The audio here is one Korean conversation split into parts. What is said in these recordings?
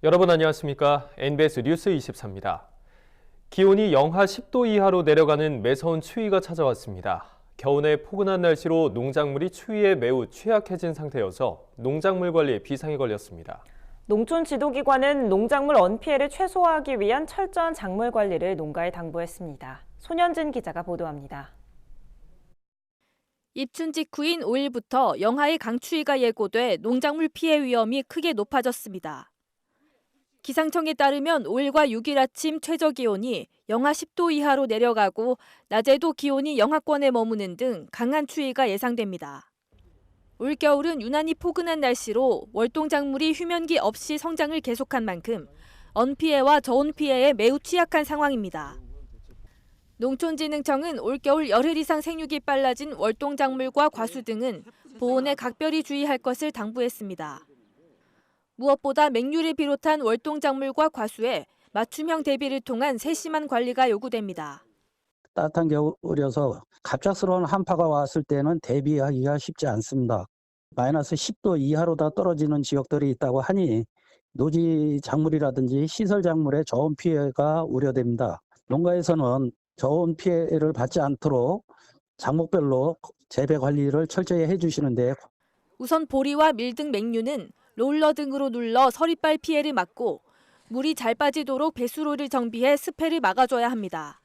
여러분 안녕하십니까? NBS 뉴스 24입니다. 기온이 영하 10도 이하로 내려가는 매서운 추위가 찾아왔습니다. 겨우내 포근한 날씨로 농작물이 추위에 매우 취약해진 상태여서 농작물 관리에 비상이 걸렸습니다. 농촌 지도기관은 농작물 언피해를 최소화하기 위한 철저한 작물 관리를 농가에 당부했습니다. 손현진 기자가 보도합니다. 입춘 직후인 5일부터 영하의 강추위가 예고돼 농작물 피해 위험이 크게 높아졌습니다. 기상청에 따르면 5일과 6일 아침 최저기온이 영하 10도 이하로 내려가고 낮에도 기온이 영하권에 머무는 등 강한 추위가 예상됩니다. 올겨울은 유난히 포근한 날씨로 월동작물이 휴면기 없이 성장을 계속한 만큼 언피해와 저온피해에 매우 취약한 상황입니다. 농촌진흥청은 올겨울 열흘 이상 생육이 빨라진 월동작물과 과수 등은 보온에 각별히 주의할 것을 당부했습니다. 무엇보다 맹류를 비롯한 월동작물과 과수에 맞춤형 대비를 통한 세심한 관리가 요구됩니다. 따뜻한 겨울이어서 갑작스러운 한파가 왔을 때는 대비하기가 쉽지 않습니다. 마이너스 10도 이하로 다 떨어지는 지역들이 있다고 하니 노지 작물이라든지 시설 작물의 저온 피해가 우려됩니다. 농가에서는 저온 피해를 받지 않도록 작목별로 재배 관리를 철저히 해주시는데 우선 보리와 밀 등 맹류는 롤러 등으로 눌러 서리빨 피해를 막고 물이 잘 빠지도록 배수로를 정비해 습해를 막아줘야 합니다.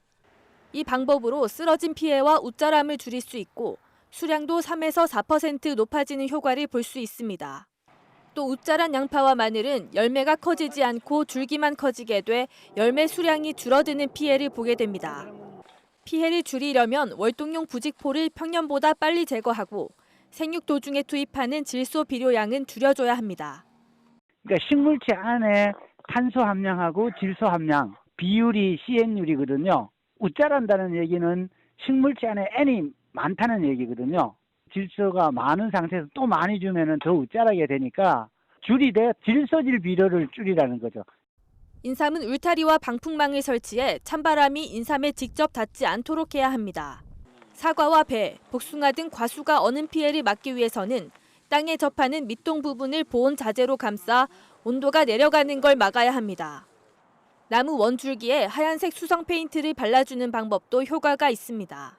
이 방법으로 쓰러진 피해와 웃자람을 줄일 수 있고 수량도 3에서 4% 높아지는 효과를 볼 수 있습니다. 또 웃자란 양파와 마늘은 열매가 커지지 않고 줄기만 커지게 돼 열매 수량이 줄어드는 피해를 보게 됩니다. 피해를 줄이려면 월동용 부직포를 평년보다 빨리 제거하고 생육 도중에 투입하는 질소 비료량은 줄여줘야 합니다. 그러니까 식물체 안에 탄소 함량하고 질소 함량 비율이 CN율이거든요. 웃자란다는 얘기는 식물체 안에 N이 많다는 얘기거든요. 질소가 많은 상태에서 또 많이 주면은 더 웃자라게 되니까 줄이되 질소질 비료를 줄이라는 거죠. 인삼은 울타리와 방풍망을 설치해 찬바람이 인삼에 직접 닿지 않도록 해야 합니다. 사과와 배, 복숭아 등 과수가 얻는 피해를 막기 위해서는 땅에 접하는 밑동 부분을 보온 자재로 감싸 온도가 내려가는 걸 막아야 합니다. 나무 원줄기에 하얀색 수성 페인트를 발라주는 방법도 효과가 있습니다.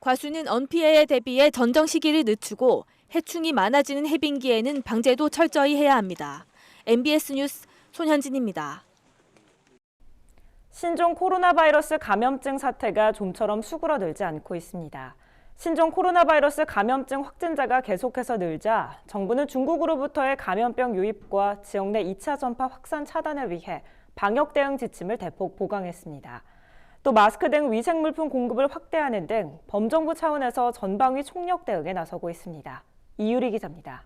과수는 언피해에 대비해 전정 시기를 늦추고 해충이 많아지는 해빙기에는 방제도 철저히 해야 합니다. MBS 뉴스 손현진입니다. 신종 코로나 바이러스 감염증 사태가 좀처럼 수그러들지 않고 있습니다. 신종 코로나 바이러스 감염증 확진자가 계속해서 늘자 정부는 중국으로부터의 감염병 유입과 지역 내 2차 전파 확산 차단을 위해 방역 대응 지침을 대폭 보강했습니다. 또 마스크 등 위생물품 공급을 확대하는 등 범정부 차원에서 전방위 총력 대응에 나서고 있습니다. 이유리 기자입니다.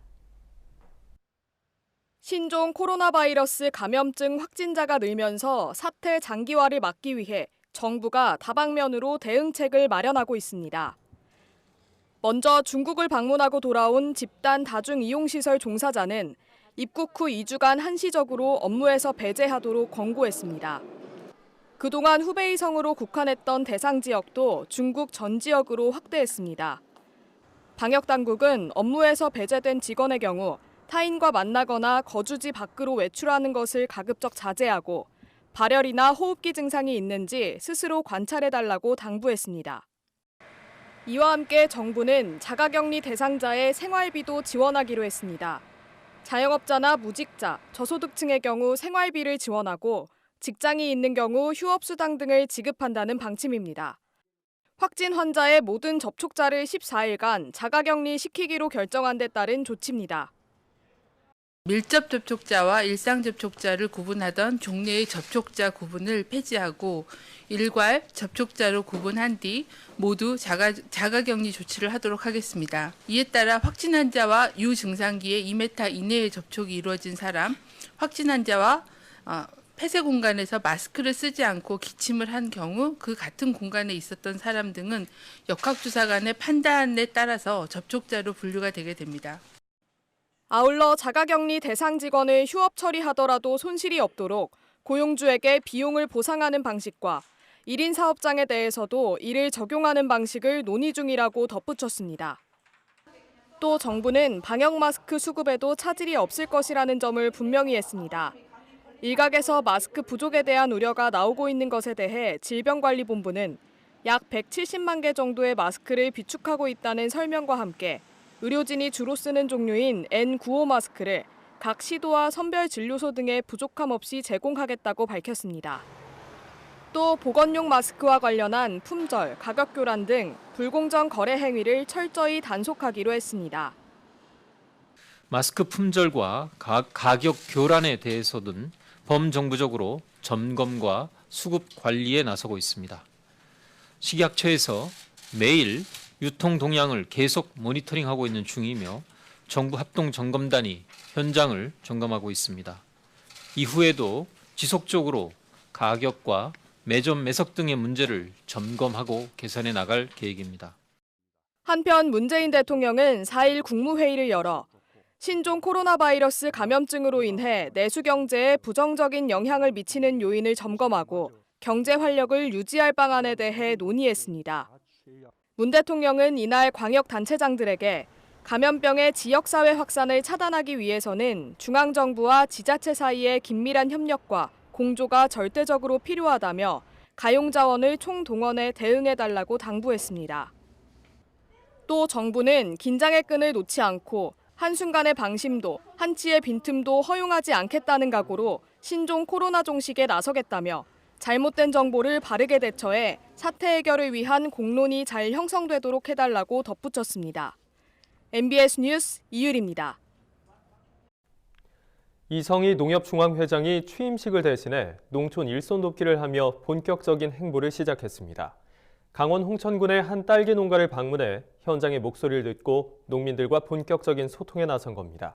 신종 코로나 바이러스 감염증 확진자가 늘면서 사태 장기화를 막기 위해 정부가 다방면으로 대응책을 마련하고 있습니다. 먼저 중국을 방문하고 돌아온 집단 다중이용시설 종사자는 입국 후 2주간 한시적으로 업무에서 배제하도록 권고했습니다. 그동안 후베이성으로 국한했던 대상 지역도 중국 전 지역으로 확대했습니다. 방역당국은 업무에서 배제된 직원의 경우 타인과 만나거나 거주지 밖으로 외출하는 것을 가급적 자제하고 발열이나 호흡기 증상이 있는지 스스로 관찰해달라고 당부했습니다. 이와 함께 정부는 자가격리 대상자의 생활비도 지원하기로 했습니다. 자영업자나 무직자, 저소득층의 경우 생활비를 지원하고 직장이 있는 경우 휴업수당 등을 지급한다는 방침입니다. 확진 환자의 모든 접촉자를 14일간 자가격리 시키기로 결정한 데 따른 조치입니다. 밀접 접촉자와 일상 접촉자를 구분하던 종래의 접촉자 구분을 폐지하고 일괄 접촉자로 구분한 뒤 모두 자가격리 조치를 하도록 하겠습니다. 이에 따라 확진 환자와 유증상기에 2m 이내의 접촉이 이루어진 사람, 확진 환자와 폐쇄 공간에서 마스크를 쓰지 않고 기침을 한 경우 그 같은 공간에 있었던 사람 등은 역학조사관의 판단에 따라서 접촉자로 분류가 되게 됩니다. 아울러 자가격리 대상 직원을 휴업 처리하더라도 손실이 없도록 고용주에게 비용을 보상하는 방식과 1인 사업장에 대해서도 이를 적용하는 방식을 논의 중이라고 덧붙였습니다. 또 정부는 방역 마스크 수급에도 차질이 없을 것이라는 점을 분명히 했습니다. 일각에서 마스크 부족에 대한 우려가 나오고 있는 것에 대해 질병관리본부는 약 170만 개 정도의 마스크를 비축하고 있다는 설명과 함께 의료진이 주로 쓰는 종류인 N95 마스크를 각 시도와 선별진료소 등에 부족함 없이 제공하겠다고 밝혔습니다. 또 보건용 마스크와 관련한 품절, 가격 교란 등 불공정 거래 행위를 철저히 단속하기로 했습니다. 마스크 품절과 가격 교란에 대해서는 범정부적으로 점검과 수급 관리에 나서고 있습니다. 식약처에서 매일 유통 동향을 계속 모니터링하고 있는 중이며 정부 합동점검단이 현장을 점검하고 있습니다. 이후에도 지속적으로 가격과 매점 매석 등의 문제를 점검하고 개선해 나갈 계획입니다. 한편 문재인 대통령은 4일 국무회의를 열어 신종 코로나 바이러스 감염증으로 인해 내수 경제에 부정적인 영향을 미치는 요인을 점검하고 경제 활력을 유지할 방안에 대해 논의했습니다. 문 대통령은 이날 광역단체장들에게 감염병의 지역사회 확산을 차단하기 위해서는 중앙정부와 지자체 사이의 긴밀한 협력과 공조가 절대적으로 필요하다며 가용자원을 총동원해 대응해달라고 당부했습니다. 또 정부는 긴장의 끈을 놓지 않고 한순간의 방심도, 한치의 빈틈도 허용하지 않겠다는 각오로 신종 코로나 종식에 나서겠다며 잘못된 정보를 바르게 대처해 사태 해결을 위한 공론이 잘 형성되도록 해달라고 덧붙였습니다. MBS 뉴스 이유리입니다. 이성희 농협중앙회장이 취임식을 대신해 농촌 일손 돕기를 하며 본격적인 행보를 시작했습니다. 강원 홍천군의 한 딸기 농가를 방문해 현장의 목소리를 듣고 농민들과 본격적인 소통에 나선 겁니다.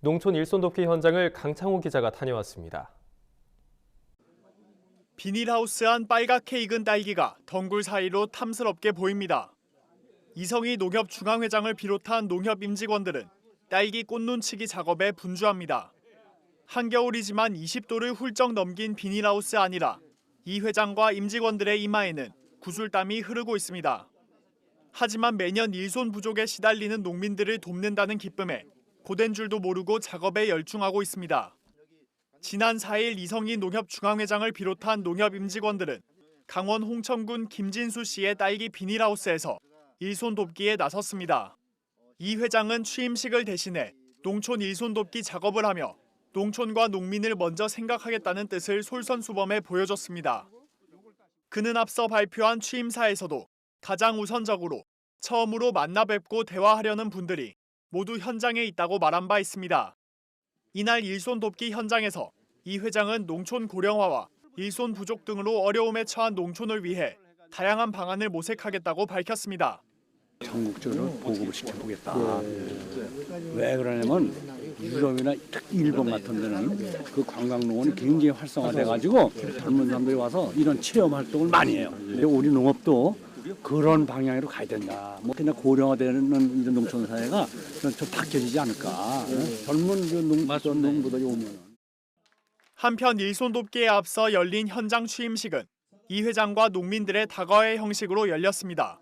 농촌 일손 돕기 현장을 강창호 기자가 다녀왔습니다. 비닐하우스 안 빨갛게 익은 딸기가 덩굴 사이로 탐스럽게 보입니다. 이성희 농협중앙회장을 비롯한 농협 임직원들은 딸기 꽃눈치기 작업에 분주합니다. 한겨울이지만 20도를 훌쩍 넘긴 비닐하우스 안이라 이 회장과 임직원들의 이마에는 구슬땀이 흐르고 있습니다. 하지만 매년 일손 부족에 시달리는 농민들을 돕는다는 기쁨에 고된 줄도 모르고 작업에 열중하고 있습니다. 지난 4일 이성희 농협중앙회장을 비롯한 농협 임직원들은 강원 홍천군 김진수 씨의 딸기 비닐하우스에서 일손 돕기에 나섰습니다. 이 회장은 취임식을 대신해 농촌 일손 돕기 작업을 하며 농촌과 농민을 먼저 생각하겠다는 뜻을 솔선수범해 보여줬습니다. 그는 앞서 발표한 취임사에서도 가장 우선적으로 처음으로 만나 뵙고 대화하려는 분들이 모두 현장에 있다고 말한 바 있습니다. 이날 일손 돕기 현장에서 이 회장은 농촌 고령화와 일손 부족 등으로 어려움에 처한 농촌을 위해 다양한 방안을 모색하겠다고 밝혔습니다. 전국적으로 보급을 시켜보겠다. 왜 그러냐면 유럽이나 특히 일본 같은 데는 그 관광농원이 굉장히 활성화돼가지고 젊은 사람들이 와서 이런 체험 활동을 많이 해요. 근데 우리 농업도 그런 방향으로 가야 된다. 뭐 그냥 고령화되는 이런 농촌 사회가 좀 바뀌어지지 않을까. 젊은 농부들이 오면. 한편 일손 돕기에 앞서 열린 현장 취임식은 이 회장과 농민들의 다과회 형식으로 열렸습니다.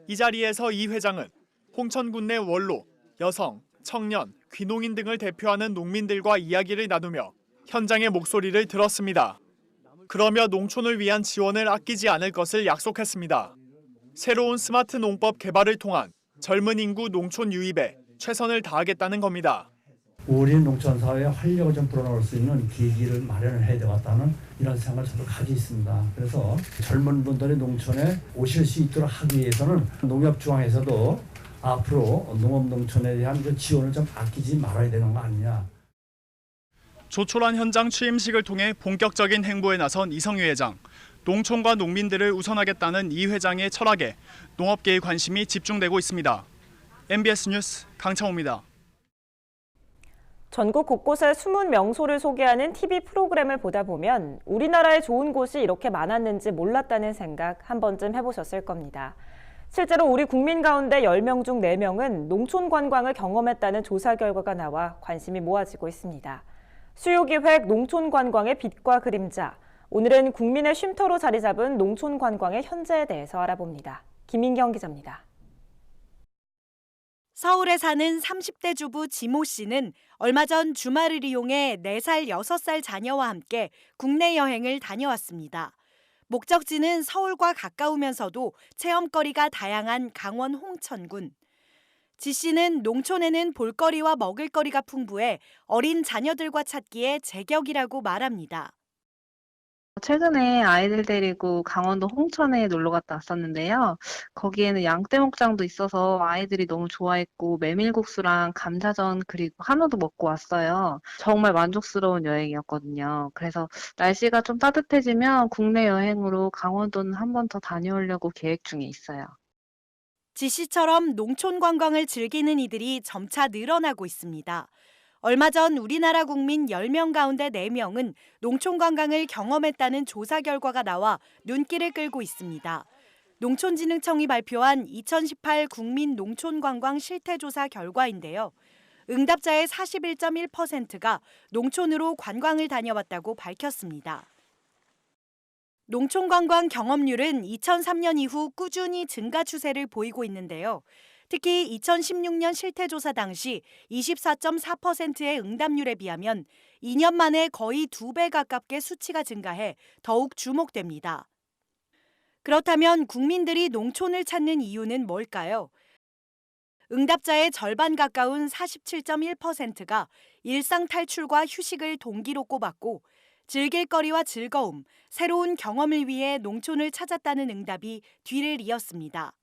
이 자리에서 이 회장은 홍천군 내 원로, 여성, 청년, 귀농인 등을 대표하는 농민들과 이야기를 나누며 현장의 목소리를 들었습니다. 그러며 농촌을 위한 지원을 아끼지 않을 것을 약속했습니다. 새로운 스마트 농법 개발을 통한 젊은 인구 농촌 유입에 최선을 다하겠다는 겁니다. 우리 농촌 사회에 활력을 좀 불어넣을 수 있는 계기를 마련을 해야 되겠다는 이런 생각을 저도 가지고 있습니다. 그래서 젊은 분들이 농촌에 오실 수 있도록 하기 위해서는 농협중앙에서도 앞으로 농업농촌에 대한 그 지원을 좀 아끼지 말아야 되는 거 아니냐. 조촐한 현장 취임식을 통해 본격적인 행보에 나선 이성희 회장. 농촌과 농민들을 우선하겠다는 이 회장의 철학에 농업계의 관심이 집중되고 있습니다. MBS 뉴스 강창호입니다. 전국 곳곳에 숨은 명소를 소개하는 TV 프로그램을 보다 보면 우리나라에 좋은 곳이 이렇게 많았는지 몰랐다는 생각 한 번쯤 해보셨을 겁니다. 실제로 우리 국민 가운데 10명 중 4명은 농촌 관광을 경험했다는 조사 결과가 나와 관심이 모아지고 있습니다. 수요기획 농촌 관광의 빛과 그림자. 오늘은 국민의 쉼터로 자리 잡은 농촌 관광의 현재에 대해서 알아봅니다. 김인경 기자입니다. 서울에 사는 30대 주부 지모 씨는 얼마 전 주말을 이용해 4살, 6살 자녀와 함께 국내 여행을 다녀왔습니다. 목적지는 서울과 가까우면서도 체험거리가 다양한 강원 홍천군. 지 씨는 농촌에는 볼거리와 먹을거리가 풍부해 어린 자녀들과 찾기에 제격이라고 말합니다. 최근에 아이들 데리고 강원도 홍천에 놀러 갔다 왔었는데요. 거기에는 양떼 목장도 있어서 아이들이 너무 좋아했고 메밀국수랑 감자전 그리고 한우도 먹고 왔어요. 정말 만족스러운 여행이었거든요. 그래서 날씨가 좀 따뜻해지면 국내 여행으로 강원도는 한 번 더 다녀오려고 계획 중에 있어요. 지 씨처럼 농촌 관광을 즐기는 이들이 점차 늘어나고 있습니다. 얼마 전 우리나라 국민 10명 가운데 4명은 농촌 관광을 경험했다는 조사 결과가 나와 눈길을 끌고 있습니다. 농촌진흥청이 발표한 2018 국민 농촌 관광 실태조사 결과인데요. 응답자의 41.1%가 농촌으로 관광을 다녀왔다고 밝혔습니다. 농촌 관광 경험률은 2003년 이후 꾸준히 증가 추세를 보이고 있는데요. 특히 2016년 실태조사 당시 24.4%의 응답률에 비하면 2년 만에 거의 2배 가깝게 수치가 증가해 더욱 주목됩니다. 그렇다면 국민들이 농촌을 찾는 이유는 뭘까요? 응답자의 절반 가까운 47.1%가 일상 탈출과 휴식을 동기로 꼽았고 즐길 거리와 즐거움, 새로운 경험을 위해 농촌을 찾았다는 응답이 뒤를 이었습니다.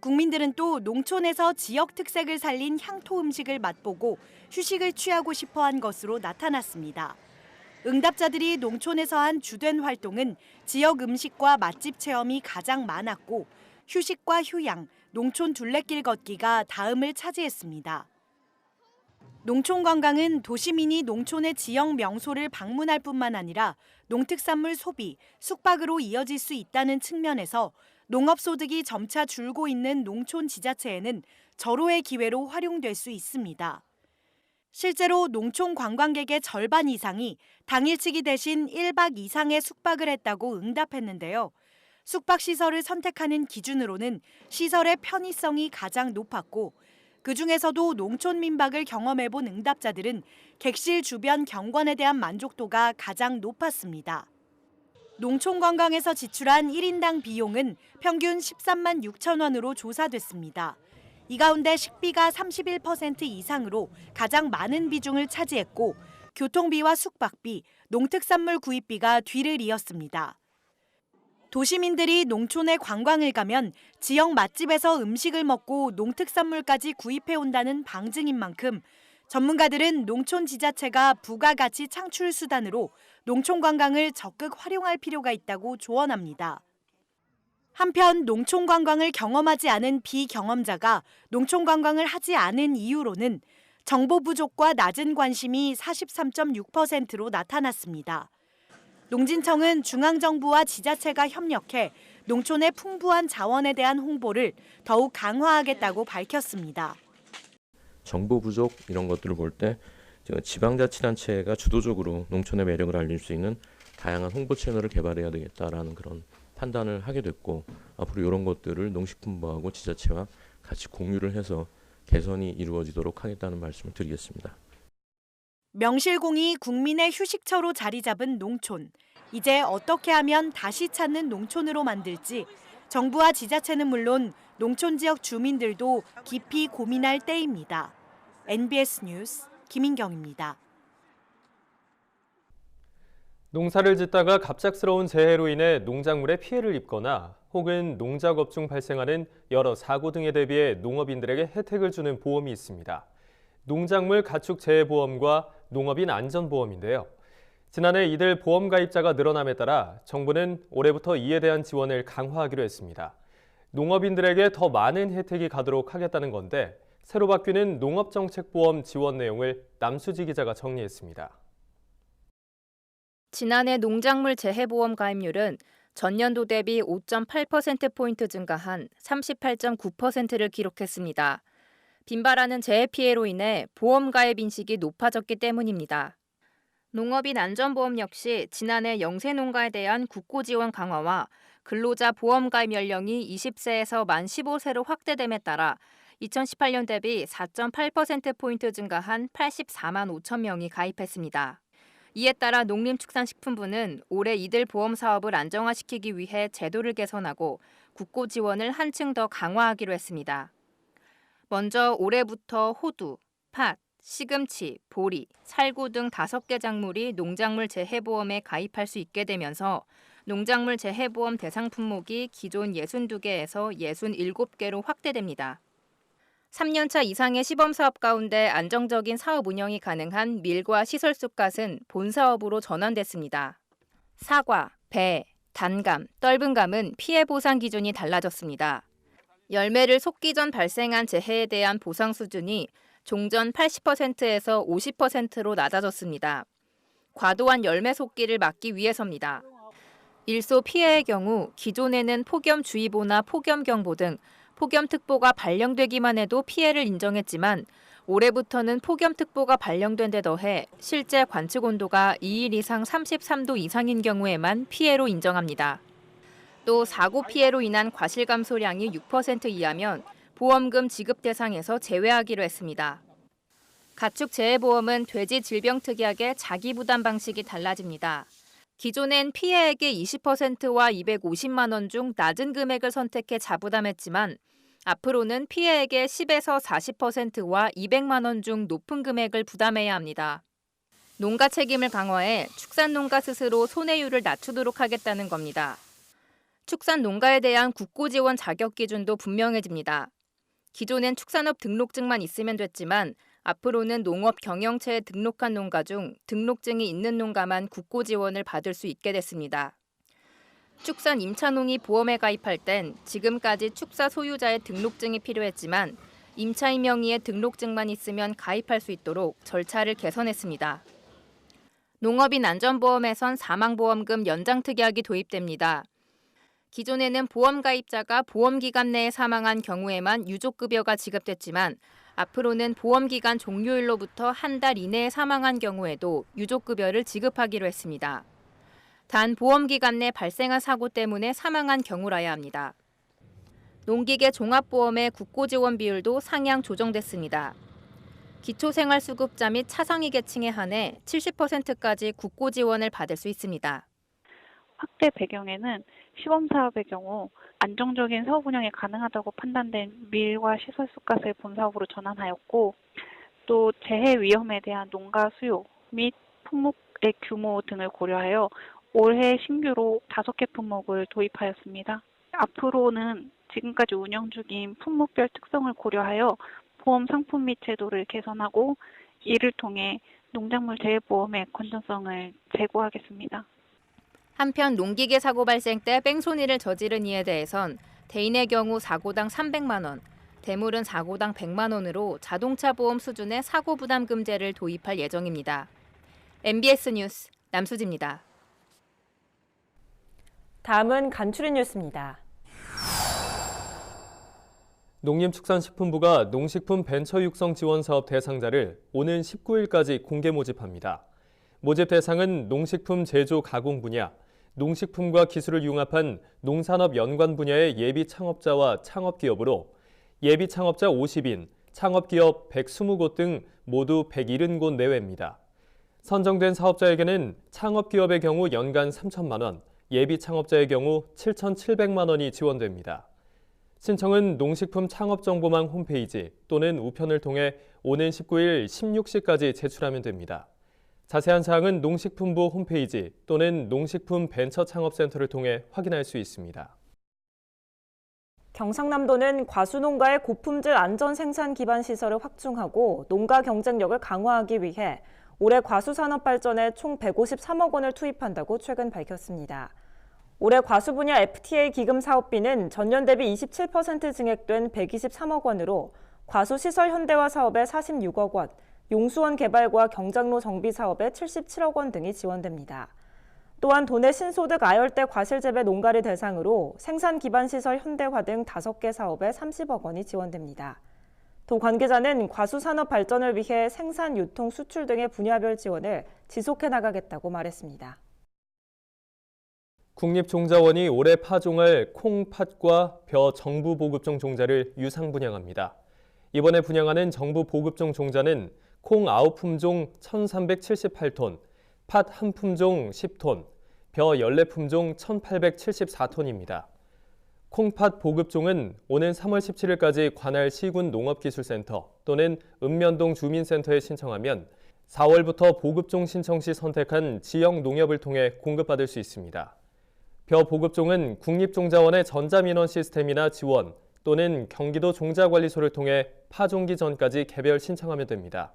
국민들은 또 농촌에서 지역 특색을 살린 향토 음식을 맛보고 휴식을 취하고 싶어한 것으로 나타났습니다. 응답자들이 농촌에서 한 주된 활동은 지역 음식과 맛집 체험이 가장 많았고 휴식과 휴양, 농촌 둘레길 걷기가 다음을 차지했습니다. 농촌 관광은 도시민이 농촌의 지역 명소를 방문할 뿐만 아니라 농특산물 소비, 숙박으로 이어질 수 있다는 측면에서 농업소득이 점차 줄고 있는 농촌 지자체에는 절호의 기회로 활용될 수 있습니다. 실제로 농촌 관광객의 절반 이상이 당일치기 대신 1박 이상의 숙박을 했다고 응답했는데요. 숙박시설을 선택하는 기준으로는 시설의 편의성이 가장 높았고 그중에서도 농촌 민박을 경험해본 응답자들은 객실 주변 경관에 대한 만족도가 가장 높았습니다. 농촌 관광에서 지출한 1인당 비용은 평균 13만 6천 원으로 조사됐습니다. 이 가운데 식비가 31% 이상으로 가장 많은 비중을 차지했고 교통비와 숙박비, 농특산물 구입비가 뒤를 이었습니다. 도시민들이 농촌에 관광을 가면 지역 맛집에서 음식을 먹고 농특산물까지 구입해온다는 방증인 만큼 전문가들은 농촌 지자체가 부가가치 창출 수단으로 농촌 관광을 적극 활용할 필요가 있다고 조언합니다. 한편 농촌 관광을 경험하지 않은 비경험자가 농촌 관광을 하지 않은 이유로는 정보 부족과 낮은 관심이 43.6%로 나타났습니다. 농진청은 중앙정부와 지자체가 협력해 농촌의 풍부한 자원에 대한 홍보를 더욱 강화하겠다고 밝혔습니다. 정보 부족 이런 것들을 볼 때 지방자치단체가 주도적으로 농촌의 매력을 알릴 수 있는 다양한 홍보 채널을 개발해야 되겠다라는 그런 판단을 하게 됐고 앞으로 이런 것들을 농식품부하고 지자체와 같이 공유를 해서 개선이 이루어지도록 하겠다는 말씀을 드리겠습니다. 명실공히 국민의 휴식처로 자리 잡은 농촌. 이제 어떻게 하면 다시 찾는 농촌으로 만들지 정부와 지자체는 물론 농촌 지역 주민들도 깊이 고민할 때입니다. NBS 뉴스 김인경입니다. 농사를 짓다가 갑작스러운 재해로 인해 농작물에 피해를 입거나 혹은 농작업 중 발생하는 여러 사고 등에 대비해 농업인들에게 혜택을 주는 보험이 있습니다. 농작물 가축 재해보험과 농업인 안전보험인데요. 지난해 이들 보험 가입자가 늘어남에 따라 정부는 올해부터 이에 대한 지원을 강화하기로 했습니다. 농업인들에게 더 많은 혜택이 가도록 하겠다는 건데 새로 바뀌는 농업정책보험 지원 내용을 남수지 기자가 정리했습니다. 지난해 농작물 재해보험 가입률은 전년도 대비 5.8%포인트 증가한 38.9%를 기록했습니다. 빈발하는 재해 피해로 인해 보험 가입 인식이 높아졌기 때문입니다. 농업인 안전보험 역시 지난해 영세농가에 대한 국고 지원 강화와 근로자 보험 가입 연령이 20세에서 만 15세로 확대됨에 따라 2018년 대비 4.8%포인트 증가한 84만 5천 명이 가입했습니다. 이에 따라 농림축산식품부는 올해 이들 보험 사업을 안정화시키기 위해 제도를 개선하고 국고 지원을 한층 더 강화하기로 했습니다. 먼저 올해부터 호두, 팥, 시금치, 보리, 살구 등 5개 작물이 농작물 재해보험에 가입할 수 있게 되면서 농작물 재해보험 대상 품목이 기존 62개에서 67개로 확대됩니다. 3년차 이상의 시범사업 가운데 안정적인 사업 운영이 가능한 밀과 시설 쑥갓은 본사업으로 전환됐습니다. 사과, 배, 단감, 떫은감은 피해 보상 기준이 달라졌습니다. 열매를 속기 전 발생한 재해에 대한 보상 수준이 종전 80%에서 50%로 낮아졌습니다. 과도한 열매 속기를 막기 위해서입니다. 일소 피해의 경우 기존에는 폭염주의보나 폭염경보 등 폭염특보가 발령되기만 해도 피해를 인정했지만 올해부터는 폭염특보가 발령된 데 더해 실제 관측 온도가 2일 이상 33도 이상인 경우에만 피해로 인정합니다. 또 사고 피해로 인한 과실 감소량이 6% 이하면 보험금 지급 대상에서 제외하기로 했습니다. 가축 재해보험은 돼지 질병특약의 자기부담 방식이 달라집니다. 기존엔 피해액의 20%와 250만 원 중 낮은 금액을 선택해 자부담했지만 앞으로는 피해액의 10에서 40%와 200만 원 중 높은 금액을 부담해야 합니다. 농가 책임을 강화해 축산농가 스스로 손해율을 낮추도록 하겠다는 겁니다. 축산농가에 대한 국고 지원 자격 기준도 분명해집니다. 기존엔 축산업 등록증만 있으면 됐지만 앞으로는 농업 경영체에 등록한 농가 중 등록증이 있는 농가만 국고 지원을 받을 수 있게 됐습니다. 축산 임차농이 보험에 가입할 땐 지금까지 축사 소유자의 등록증이 필요했지만 임차인 명의의 등록증만 있으면 가입할 수 있도록 절차를 개선했습니다. 농업인 안전보험에선 사망보험금 연장특약이 도입됩니다. 기존에는 보험 가입자가 보험기간 내에 사망한 경우에만 유족급여가 지급됐지만 앞으로는 보험기간 종료일로부터 한 달 이내에 사망한 경우에도 유족급여를 지급하기로 했습니다. 단 보험기간 내 발생한 사고 때문에 사망한 경우라야 합니다. 농기계 종합보험의 국고 지원 비율도 상향 조정됐습니다. 기초생활수급자 및 차상위 계층에 한해 70%까지 국고 지원을 받을 수 있습니다. 확대 배경에는 시범사업의 경우 안정적인 사업 운영이 가능하다고 판단된 밀과 시설 쑥갓을 본사업으로 전환하였고 또 재해 위험에 대한 농가 수요 및 품목의 규모 등을 고려하여 올해 신규로 5개 품목을 도입하였습니다. 앞으로는 지금까지 운영 중인 품목별 특성을 고려하여 보험 상품 및 제도를 개선하고 이를 통해 농작물 재해보험의 건전성을 제고하겠습니다. 한편 농기계 사고 발생 때 뺑소니를 저지른 이에 대해선 대인의 경우 사고당 300만 원, 대물은 사고당 100만 원으로 자동차 보험 수준의 사고 부담금제를 도입할 예정입니다. MBS 뉴스 남수지입니다. 다음은 간추린 뉴스입니다. 농림축산식품부가 농식품 벤처 육성 지원 사업 대상자를 오는 19일까지 공개 모집합니다. 모집 대상은 농식품 제조 가공 분야, 농식품과 기술을 융합한 농산업 연관 분야의 예비 창업자와 창업기업으로 예비 창업자 50인, 창업기업 120곳 등 모두 170곳 내외입니다. 선정된 사업자에게는 창업기업의 경우 연간 3천만 원, 예비 창업자의 경우 7,700만 원이 지원됩니다. 신청은 농식품 창업정보망 홈페이지 또는 우편을 통해 오는 19일 16시까지 제출하면 됩니다. 자세한 사항은 농식품부 홈페이지 또는 농식품 벤처 창업센터를 통해 확인할 수 있습니다. 경상남도는 과수농가의 고품질 안전 생산 기반 시설을 확충하고 농가 경쟁력을 강화하기 위해 올해 과수산업 발전에 총 153억 원을 투입한다고 최근 밝혔습니다. 올해 과수 분야 FTA 기금 사업비는 전년 대비 27% 증액된 123억 원으로 과수시설 현대화 사업에 46억 원, 용수원 개발과 경장로 정비 사업에 77억 원 등이 지원됩니다. 또한 도내 신소득 아열대 과실재배 농가를 대상으로 생산 기반 시설 현대화 등 5개 사업에 30억 원이 지원됩니다. 도 관계자는 과수산업 발전을 위해 생산, 유통, 수출 등의 분야별 지원을 지속해 나가겠다고 말했습니다. 국립종자원이 올해 파종할 콩, 팥과 벼 정부 보급종 종자를 유상 분양합니다. 이번에 분양하는 정부 보급종 종자는 콩 9품종 1,378톤, 팥 1품종 10톤, 벼 14품종 1,874톤입니다. 콩팥 보급종은 오는 3월 17일까지 관할 시군 농업기술센터 또는 읍면동 주민센터에 신청하면 4월부터 보급종 신청 시 선택한 지역 농협을 통해 공급받을 수 있습니다. 벼 보급종은 국립종자원의 전자민원 시스템이나 지원 또는 경기도 종자관리소를 통해 파종기 전까지 개별 신청하면 됩니다.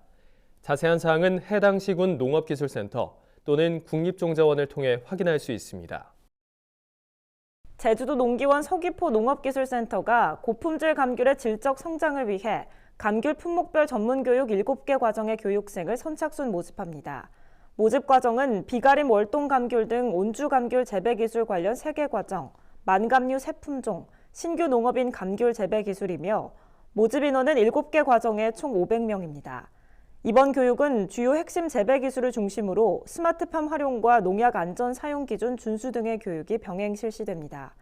자세한 사항은 해당 시군 농업기술센터 또는 국립종자원을 통해 확인할 수 있습니다. 제주도 농기원 서귀포 농업기술센터가 고품질 감귤의 질적 성장을 위해 감귤 품목별 전문교육 7개 과정의 교육생을 선착순 모집합니다. 모집 과정은 비가림 월동 감귤 등 온주 감귤 재배 기술 관련 3개 과정, 만감류 새 품종, 신규 농업인 감귤 재배 기술이며 모집 인원은 7개 과정에 총 500명입니다. 이번 교육은 주요 핵심 재배 기술을 중심으로 스마트팜 활용과 농약 안전 사용 기준 준수 등의 교육이 병행 실시됩니다.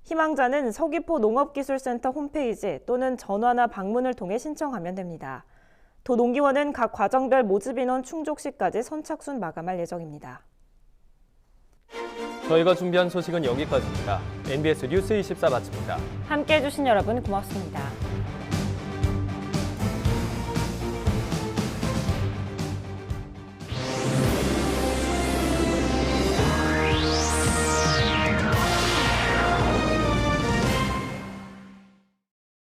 희망자는 서귀포 농업기술센터 홈페이지 또는 전화나 방문을 통해 신청하면 됩니다. 도 농기원은 각 과정별 모집 인원 충족 시까지 선착순 마감할 예정입니다. 저희가 준비한 소식은 여기까지입니다. NBS 뉴스 24 마칩니다. 함께해 주신 여러분 고맙습니다.